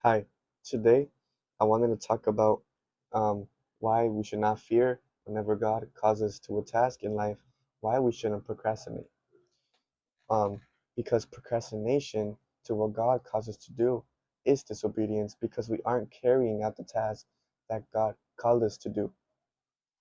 Hi, today I wanted to talk about why we should not fear whenever God calls us to a task in life, why we shouldn't procrastinate. Um, because procrastination to what God calls us to do is disobedience because we aren't carrying out the task that God called us to do.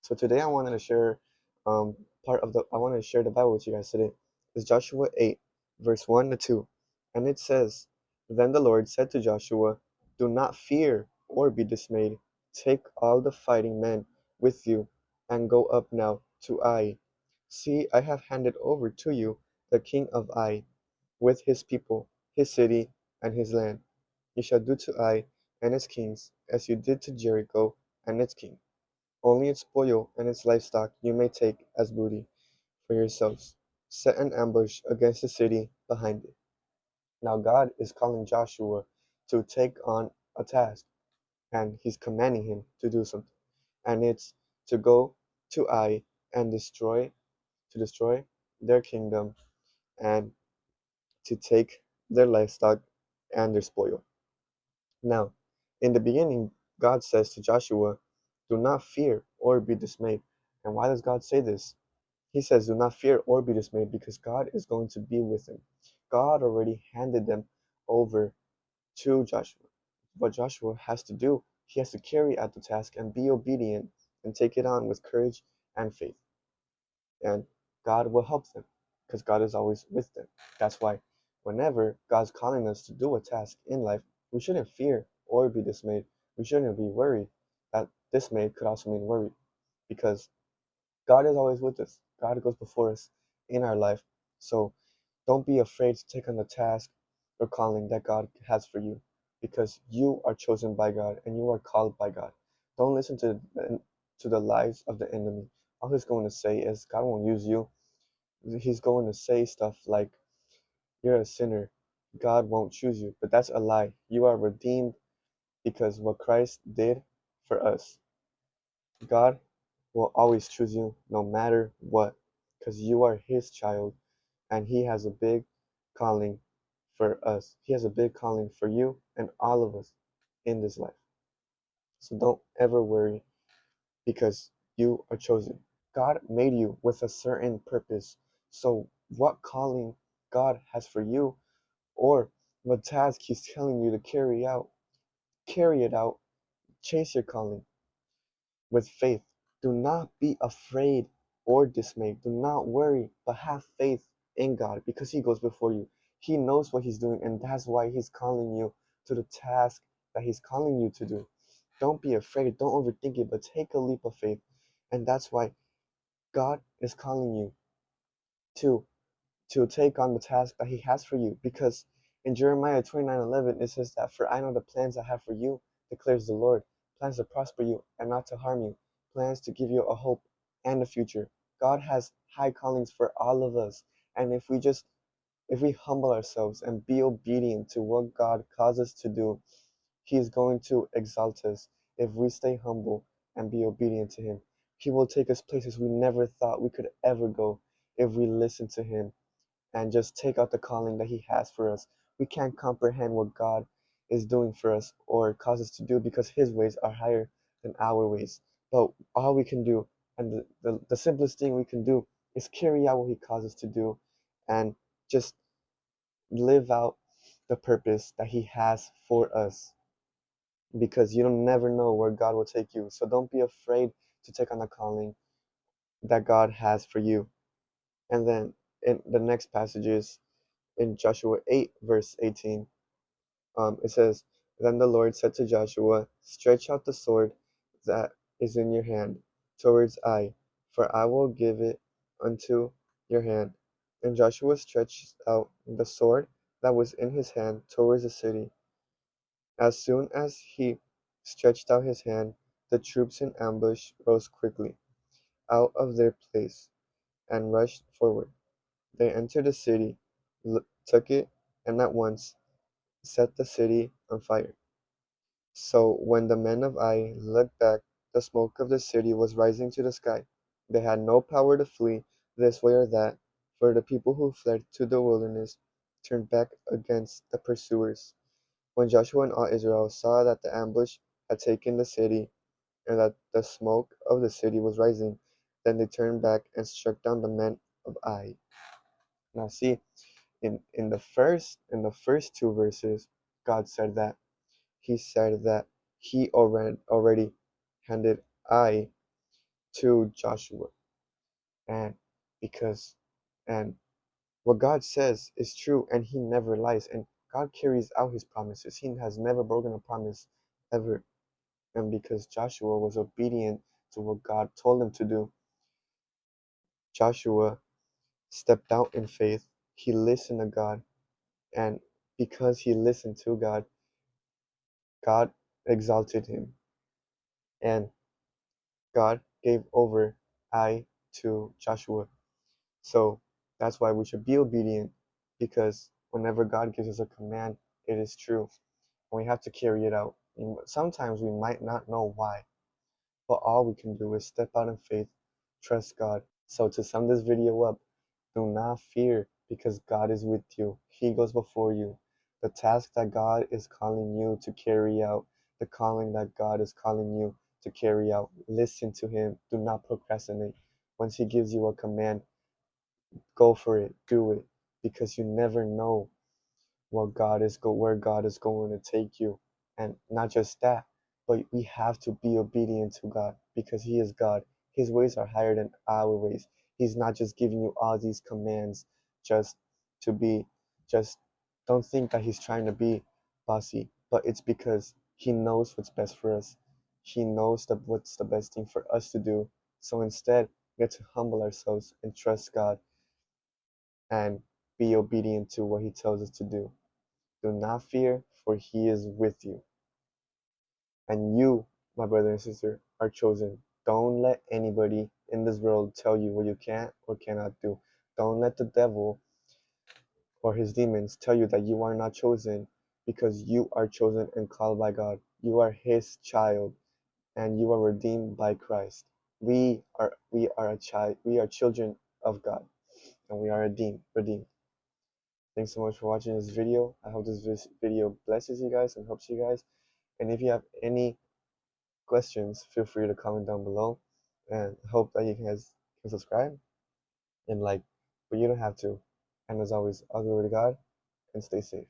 So today I wanted to share I wanted to share the Bible with you guys today. It's Joshua 8, verse 1 to 2. And it says, Then the Lord said to Joshua, Do not fear or be dismayed. Take all the fighting men with you and go up now to Ai. See, I have handed over to you the king of Ai, with his people, his city, and his land. You shall do to Ai and its kings as you did to Jericho and its king. Only its spoil and its livestock you may take as booty for yourselves. Set an ambush against the city behind it. Now God is calling Joshua to take on a task, and he's commanding him to do something. And it's to go to Ai and destroy their kingdom and to take their livestock and their spoil. Now, in the beginning, God says to Joshua, Do not fear or be dismayed. And why does God say this? He says, Do not fear or be dismayed because God is going to be with him. God already handed them over to Joshua. What Joshua has to do, he has to carry out the task and be obedient and take it on with courage and faith. And God will help them because God is always with them. That's why whenever God's calling us to do a task in life, we shouldn't fear or be dismayed. We shouldn't be worried. That dismayed could also mean worried because God is always with us. God goes before us in our life. So don't be afraid to take on the task or calling that God has for you because you are chosen by God and you are called by God. Don't listen to the lies of the enemy. All he's going to say is God won't use you. He's going to say stuff like you're a sinner. God won't choose you. But that's a lie. You are redeemed because what Christ did for us. God will always choose you no matter what because you are his child and he has a big calling for us. He has a big calling for you and all of us in this life. So don't ever worry because you are chosen. God made you with a certain purpose. So what calling God has for you or what task he's telling you to carry it out. Chase your calling with faith. Do not be afraid or dismayed. Do not worry, but have faith in God because He goes before you. He knows what He's doing, and that's why He's calling you to the task that He's calling you to do. Don't be afraid. Don't overthink it, but take a leap of faith. And that's why God is calling you to take on the task that He has for you. Because in Jeremiah 29:11, it says that, For I know the plans I have for you, declares the Lord, plans to prosper you and not to harm you, plans to give you a hope and a future. God has high callings for all of us. And if we humble ourselves and be obedient to what God calls us to do, He is going to exalt us if we stay humble and be obedient to Him. He will take us places we never thought we could ever go if we listen to Him and just take out the calling that He has for us. We can't comprehend what God is doing for us or cause us to do because His ways are higher than our ways. But all we can do, and the simplest thing we can do, is carry out what He calls us to do and just live out the purpose that He has for us because you don't never know where God will take you. So don't be afraid to take on the calling that God has for you. And then in the next passages in Joshua 8, verse 18, it says, Then the Lord said to Joshua, Stretch out the sword that is in your hand towards Ai, for I will give it unto your hand. And Joshua stretched out the sword that was in his hand towards the city. As soon as he stretched out his hand, the troops in ambush rose quickly out of their place and rushed forward. They entered the city, took it, and at once set the city on fire. So when the men of Ai looked back, the smoke of the city was rising to the sky. They had no power to flee this way or that, for the people who fled to the wilderness turned back against the pursuers. When Joshua and all Israel saw that the ambush had taken the city, and that the smoke of the city was rising, then they turned back and struck down the men of Ai. Now see, in the first two verses, God said that he already handed Ai to Joshua, and because and what God says is true, and He never lies, and God carries out His promises. He has never broken a promise ever, and because Joshua was obedient to what God told him to do, Joshua stepped out in faith. He listened to God, and because he listened to God, God exalted him, and God gave over Ai to Joshua. So that's why we should be obedient, because whenever God gives us a command, it is true, and we have to carry it out. And sometimes we might not know why, but all we can do is step out in faith, trust God. So to sum this video up, do not fear, because God is with you. He goes before you. The task that God is calling you to carry out, the calling that God is calling you to carry out, listen to Him. Do not procrastinate. Once He gives you a command, go for it, do it, because you never know where God is going to take you. And not just that, but we have to be obedient to God, because He is God. His ways are higher than our ways. He's not just giving you all these commands just to be just don't think that He's trying to be bossy, but it's because He knows what's best for us. He knows what's the best thing for us to do. So instead, we have to humble ourselves and trust God and be obedient to what He tells us to do. Do not fear, for He is with you. And you, my brother and sister, are chosen. Don't let anybody in this world tell you what you can or cannot do. Don't let the devil or his demons tell you that you are not chosen, because you are chosen and called by God. You are His child, and you are redeemed by Christ. We are children of God, and we are redeemed. Thanks so much for watching this video. I hope this video blesses you guys and helps you guys. And if you have any questions, feel free to comment down below. And I hope that you guys can subscribe and like, but you don't have to. And as always, all glory to God, and stay safe.